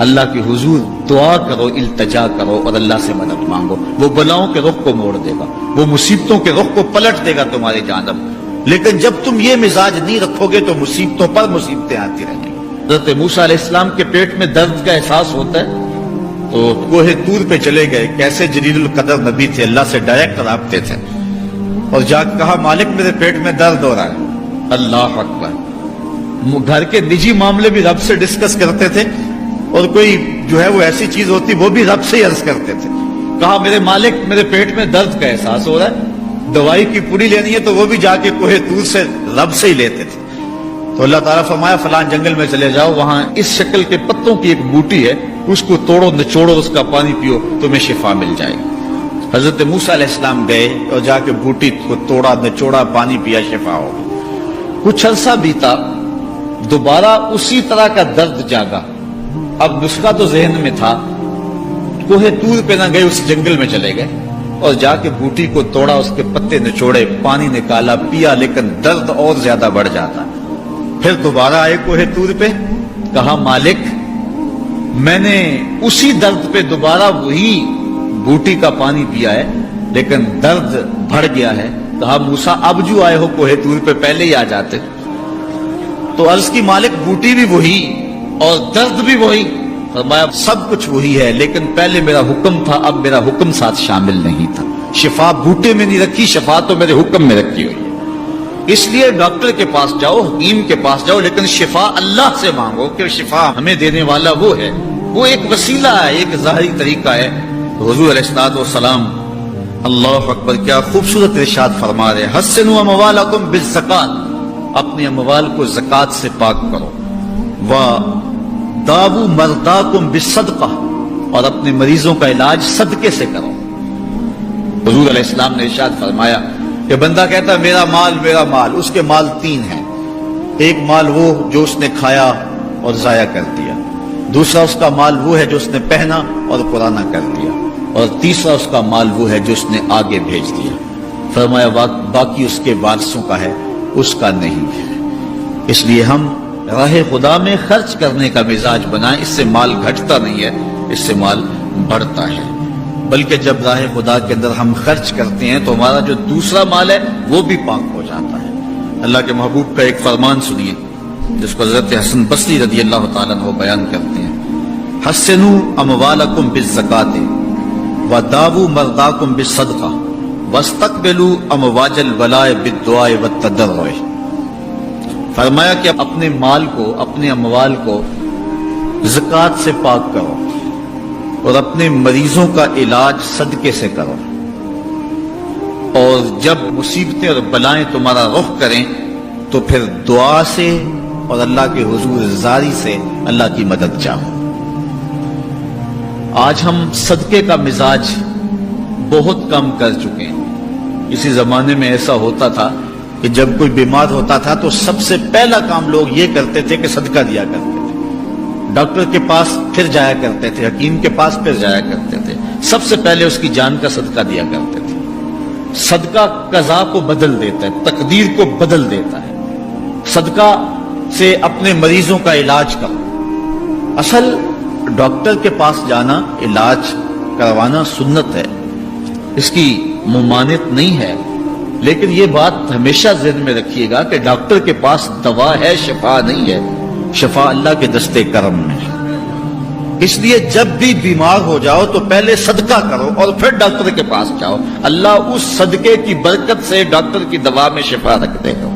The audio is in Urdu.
اللہ کے حضور دعا کرو، التجا کرو اور اللہ سے مدد مانگو، وہ بلاؤں کے رخ کو موڑ دے گا، وہ مصیبتوں کے رخ کو پلٹ دے گا تمہاری جانب۔ لیکن جب تم یہ مزاج نہیں رکھو گے تو مصیبتوں پر مصیبتیں آتی رہیں گی۔ حضرت موسیٰ علیہ السلام کے پیٹ میں درد کا احساس ہوتا ہے تو کوہ طور پہ چلے گئے، کیسے جلیل القدر نبی تھے، اللہ سے ڈائریکٹ رابطے تھے، اور جا کے کہا مالک میرے پیٹ میں درد ہو رہا ہے۔ اللہ اکبر۔ گھر کے نجی معاملے بھی رب سے ڈسکس کرتے تھے، اور کوئی جو ہے وہ ایسی چیز ہوتی وہ بھی رب سے ہی عرض کرتے تھے۔ کہا میرے مالک میرے پیٹ میں درد کا احساس ہو رہا ہے، دوائی کی پوری لینی ہے تو وہ بھی جا کے کوہ طور سے رب سے ہی لیتے تھے۔ تو اللہ تعالیٰ فرمایا فلان جنگل میں چلے جاؤ، وہاں اس شکل کے پتوں کی ایک بوٹی ہے، اس کو توڑو نچوڑو، اس کا پانی پیو، تمہیں شفا مل جائے گی۔ حضرت موسیٰ علیہ السلام گئے اور جا کے بوٹی کو توڑا نچوڑا، پانی پیا، شفا ہو گئی۔ کچھ عرصہ بیتا، دوبارہ اسی طرح کا درد جاگا۔ اب نسخہ تو ذہن میں تھا، کوہ طور پہ نہ گئے، اس جنگل میں چلے گئے اور جا کے بوٹی کو توڑا، اس کے پتے نچوڑے، پانی نکالا، پیا، لیکن درد اور زیادہ بڑھ جاتا۔ پھر دوبارہ آئے کوہ طور پہ، کہا مالک میں نے اسی درد پہ دوبارہ وہی بوٹی کا پانی پیا ہے لیکن درد بڑھ گیا ہے۔ کہا موسیٰ اب جو آئے ہو کوہ طور پہ پہلے ہی آ جاتے۔ تو عرض کی مالک بوٹی بھی وہی اور درد بھی وہی۔ فرمایا سب کچھ وہی ہے لیکن پہلے میرا حکم تھا، اب میرا حکم ساتھ شامل نہیں تھا۔ شفا بوٹے میں نہیں رکھی، شفا تو میرے حکم میں رکھی ہوئی ہے۔ اس لیے ڈاکٹر کے پاس جاؤ، حکیم کے پاس جاؤ، لیکن شفا اللہ سے مانگو کہ شفا ہمیں دینے والا وہ ہے۔ وہ ایک وسیلہ ہے، ایک ظاہری طریقہ ہے۔ حضور علیہ الصلوۃ والسلام اللہ اکبر کیا خوبصورت ارشاد فرما رہے، حسنوا اموالکم بالزکات، اپنے اموال کو زکات سے پاک کرو، وداووا مرضاکم بالصدقہ، اور اپنے مریضوں کا علاج صدقے سے کرو۔ حضور علیہ السلام نے ارشاد فرمایا کہ بندہ کہتا ہے میرا مال، اس کے مال تین ہیں۔ ایک مال وہ جو اس نے کھایا اور ضائع کر دیا، دوسرا اس کا مال وہ ہے جو اس نے پہنا اور پرانا کر دیا، اور تیسرا اس کا مال وہ ہے جو اس نے آگے بھیج دیا۔ فرمایا باقی اس کے وارثوں کا ہے، اس کا نہیں ہے۔ اس لیے ہم راہ خدا میں خرچ کرنے کا مزاج بنائیں، اس سے مال گھٹتا نہیں ہے، اس سے مال بڑھتا ہے۔ بلکہ جب راہ خدا کے اندر ہم خرچ کرتے ہیں تو ہمارا جو دوسرا مال ہے وہ بھی پاک ہو جاتا ہے۔ اللہ کے محبوب کا ایک فرمان سنیے جس کو حضرت حسن بصری رضی اللہ تعالیٰ عنہ بیان کرتے ہیں، حسنوا اموالکم بالزکات وداووا مرضاکم بالصدقہ واستقبلوا امواج البلاء بالدعاء والتضرع۔ فرمایا کہ اپنے مال کو، اپنے اموال کو زکات سے پاک کرو اور اپنے مریضوں کا علاج صدقے سے کرو، اور جب مصیبتیں اور بلائیں تمہارا رخ کریں تو پھر دعا سے اور اللہ کے حضور زاری سے اللہ کی مدد چاہو۔ آج ہم صدقے کا مزاج بہت کم کر چکے ہیں۔ اسی زمانے میں ایسا ہوتا تھا کہ جب کوئی بیمار ہوتا تھا تو سب سے پہلا کام لوگ یہ کرتے تھے کہ صدقہ دیا کرتے تھے، ڈاکٹر کے پاس پھر جایا کرتے تھے، حکیم کے پاس پھر جایا کرتے تھے، سب سے پہلے اس کی جان کا صدقہ دیا کرتے تھے۔ صدقہ قضا کو بدل دیتا ہے، تقدیر کو بدل دیتا ہے۔ صدقہ سے اپنے مریضوں کا علاج کرو۔ اصل ڈاکٹر کے پاس جانا، علاج کروانا سنت ہے، اس کی ممانعت نہیں ہے، لیکن یہ بات ہمیشہ ذہن میں رکھیے گا کہ ڈاکٹر کے پاس دوا ہے، شفا نہیں ہے، شفا اللہ کے دستے کرم میں ہے۔ اس لیے جب بھی بیمار ہو جاؤ تو پہلے صدقہ کرو اور پھر ڈاکٹر کے پاس جاؤ، اللہ اس صدقے کی برکت سے ڈاکٹر کی دوا میں شفا رکھ دے گا۔